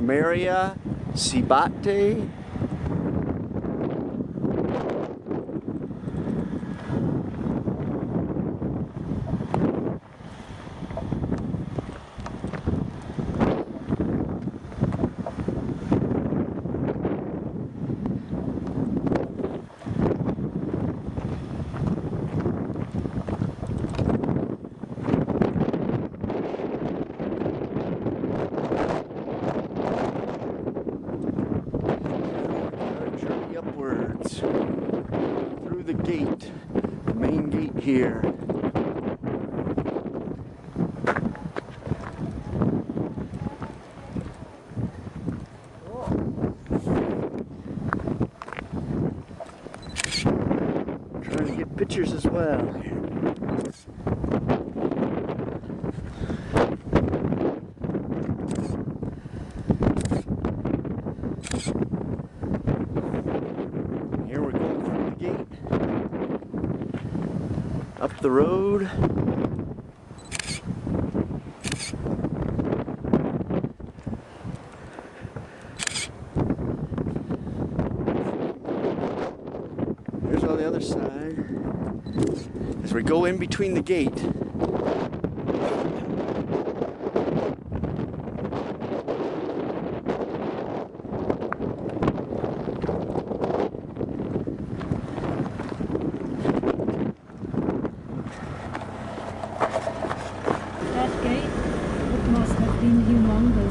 Samaria, Sibate. Upwards through the gate, the main gate here. Trying to get pictures as well. Up the road. Here's on the other side. As we go in between the gate.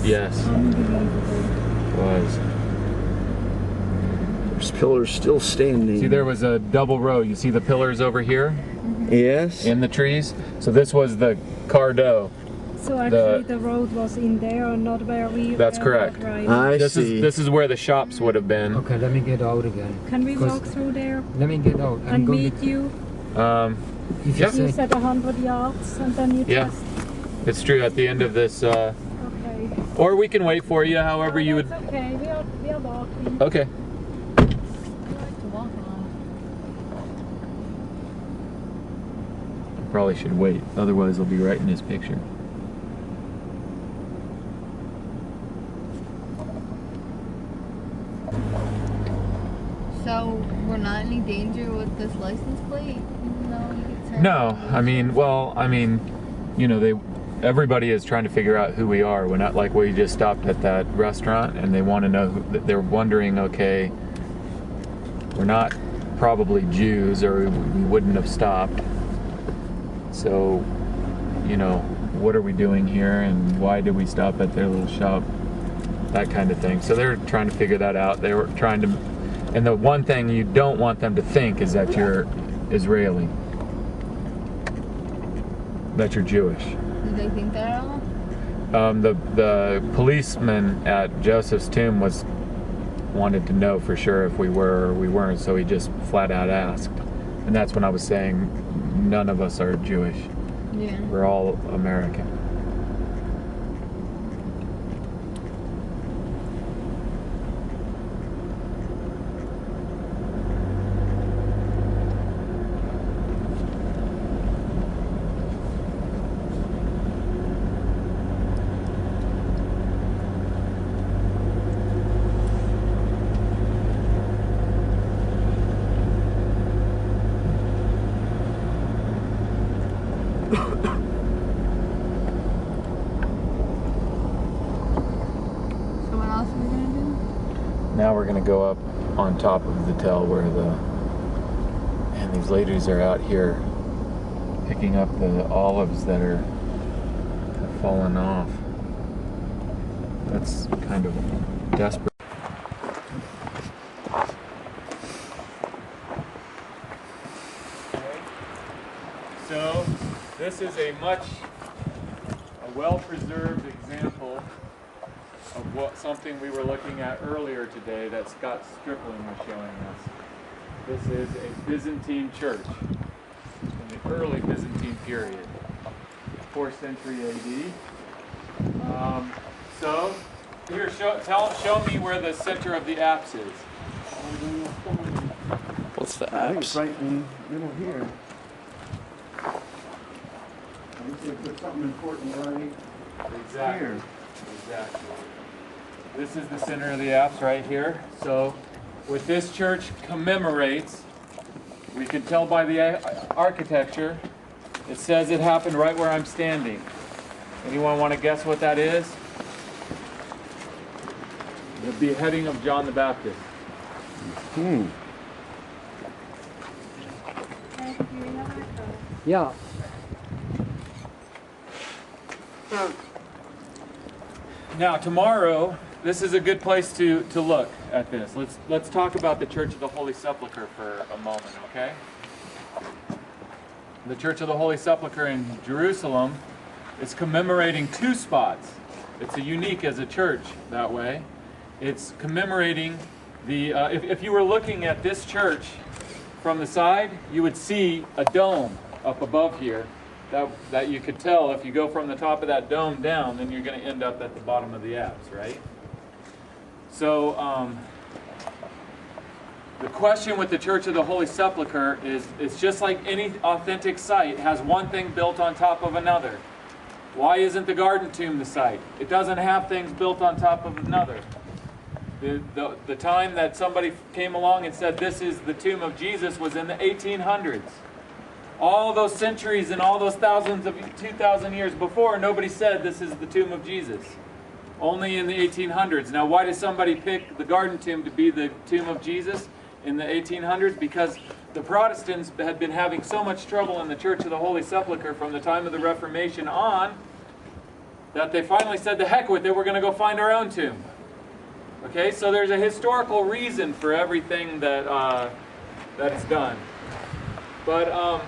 Yes. Unbelievable. Was. There's pillars still standing. See, there was a double row. You see the pillars over here? Yes. In the trees? So this was the Cardo. So actually the road was in there and not where we That's correct. I see. This is where the shops would have been. Okay, let me get out again. Can we walk through there? Let me get out. And meet you? Yeah. You said 100 yards and then you just... It's true, at the end of this... Okay. Or we can wait for you, however you would... Okay, we are walking. Okay. I like to walk on. Probably should wait, otherwise he'll be right in his picture. So we're not in any danger with this license plate? No, I mean, you know, everybody is trying to figure out who we are. We're not like we just stopped at that restaurant and they want to know they're wondering, okay, we're not probably Jews or we wouldn't have stopped. So, you know, what are we doing here and why did we stop at their little shop? That kind of thing. So they're trying to figure that out. They were trying to, and the one thing you don't want them to think is that you're Israeli, that you're Jewish. Did they think that at all? The policeman at Joseph's tomb wanted to know for sure if we were or we weren't, so he just flat out asked. And that's when I was saying none of us are Jewish. Yeah. We're all American. Now we're gonna go up on top of the tell where these ladies are out here picking up the olives that have fallen off. That's kind of desperate. So this is a well-preserved example of something we were looking at earlier today that Scott Stripling was showing us. This is a Byzantine church in the early Byzantine period, 4th century AD. So here, show me where the center of the apse is. What's the I think it's apse? right in the middle here. I think they put something important right Exactly. here. Exactly. This is the center of the apse right here. So what this church commemorates, we can tell by the architecture, it says it happened right where I'm standing. Anyone want to guess what that is? The beheading of John the Baptist. Yeah. Now tomorrow, this is a good place to look at this. Let's talk about the Church of the Holy Sepulchre for a moment, okay? The Church of the Holy Sepulchre in Jerusalem is commemorating two spots. It's unique as a church that way. It's commemorating the, if you were looking at this church from the side, you would see a dome up above here that you could tell if you go from the top of that dome down, then you're going to end up at the bottom of the apse, right? So the question with the Church of the Holy Sepulchre is, it's just like any authentic site, it has one thing built on top of another. Why isn't the Garden Tomb the site? It doesn't have things built on top of another. The time that somebody came along and said this is the tomb of Jesus was in the 1800s. All those centuries and all those thousands of 2,000 years before, nobody said this is the tomb of Jesus. Only in the 1800s. Now, why does somebody pick the Garden Tomb to be the tomb of Jesus in the 1800s? Because the Protestants had been having so much trouble in the Church of the Holy Sepulchre from the time of the Reformation on that they finally said, the heck with it, we're going to go find our own tomb. Okay, so there's a historical reason for everything that is done. But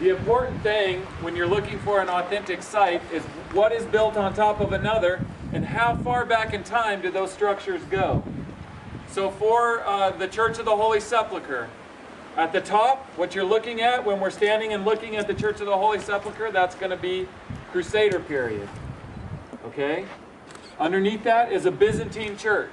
the important thing when you're looking for an authentic site is what is built on top of another and how far back in time do those structures go. So for the Church of the Holy Sepulchre, at the top, what you're looking at when we're standing and looking at the Church of the Holy Sepulchre, that's going to be Crusader period. Okay? Underneath that is a Byzantine church.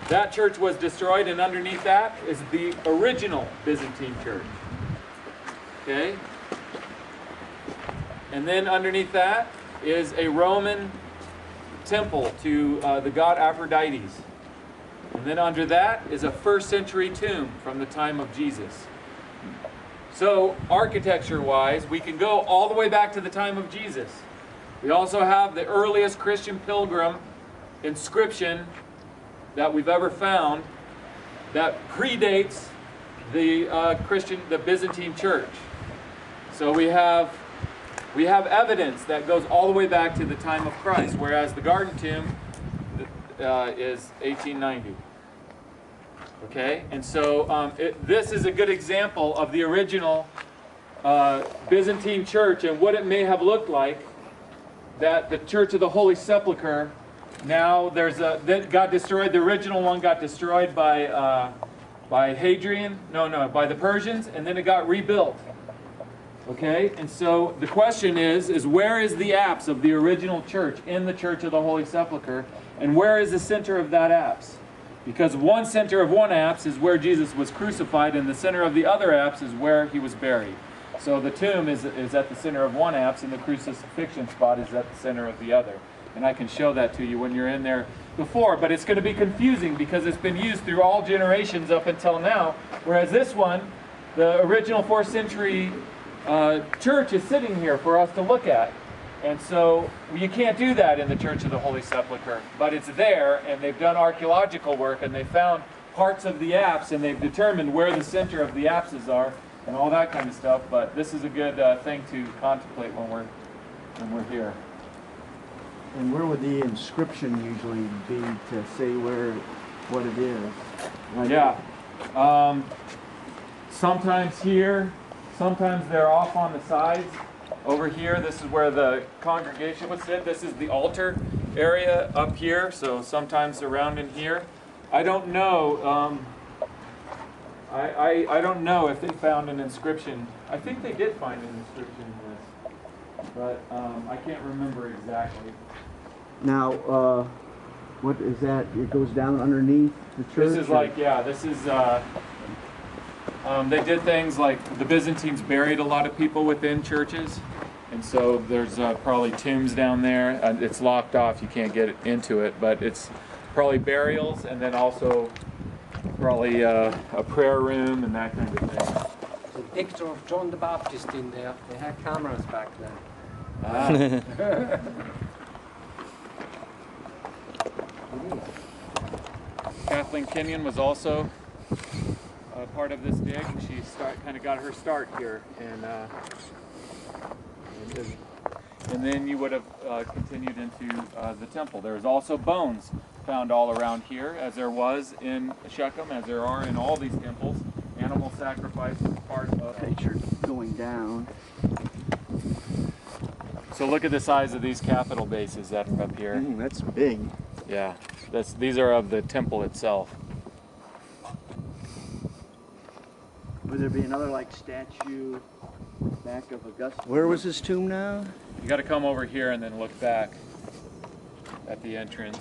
That church was destroyed, and underneath that is the original Byzantine church. Okay? And then underneath that is a Roman temple to the god Aphrodite. And then under that is a 1st century tomb from the time of Jesus. So architecture-wise, we can go all the way back to the time of Jesus. We also have the earliest Christian pilgrim inscription that we've ever found that predates the Byzantine church. So we have evidence that goes all the way back to the time of Christ, whereas the Garden Tomb is 1890. Okay, and so this is a good example of the original Byzantine church and what it may have looked like. That the Church of the Holy Sepulchre, now that got destroyed. The original one got destroyed by Hadrian. By the Persians, and then it got rebuilt. Okay, and so the question is where is the apse of the original church in the Church of the Holy Sepulchre, and where is the center of that apse? Because one center of one apse is where Jesus was crucified, and the center of the other apse is where he was buried. So the tomb is at the center of one apse, and the crucifixion spot is at the center of the other. And I can show that to you when you're in there before, but it's going to be confusing because it's been used through all generations up until now, whereas this one, the original 4th century church is sitting here for us to look at. And so you can't do that in the Church of the Holy Sepulchre, but it's there, and they've done archaeological work, and they found parts of the apse, and they've determined where the center of the apses are, and all that kind of stuff. But this is a good thing to contemplate when we're here. And where would the inscription usually be to say what it is? Like, Yeah. Sometimes here, sometimes they're off on the sides. Over here, this is where the congregation would sit. This is the altar area up here, so sometimes around in here. I don't know. I don't know if they found an inscription. I think they did find an inscription in this, but I can't remember exactly. Now, what is that? It goes down underneath the church? This is like, yeah, this is, they did things like the Byzantines buried a lot of people within churches. And so there's probably tombs down there. It's locked off, you can't get into it, but it's probably burials and then also probably a prayer room and that kind of thing. There's a picture of John the Baptist in there. They had cameras back then. Kathleen Kenyon was also part of this dig. She kind of got her start here, and then you would have continued into the temple. There's also bones found all around here, as there was in Shechem, as there are in all these temples. Animal sacrifice is part of. Picture going down. So look at the size of these capital bases that are up here. That's big. Yeah, these are of the temple itself. Would there be another like statue back of Augustus? Where was his tomb now? You got to come over here and then look back at the entrance.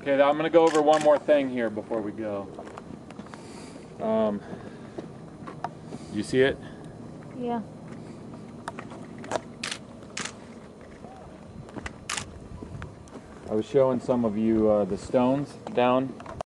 Okay, I'm going to go over one more thing here before we go. You see it? Yeah. I was showing some of you the stones down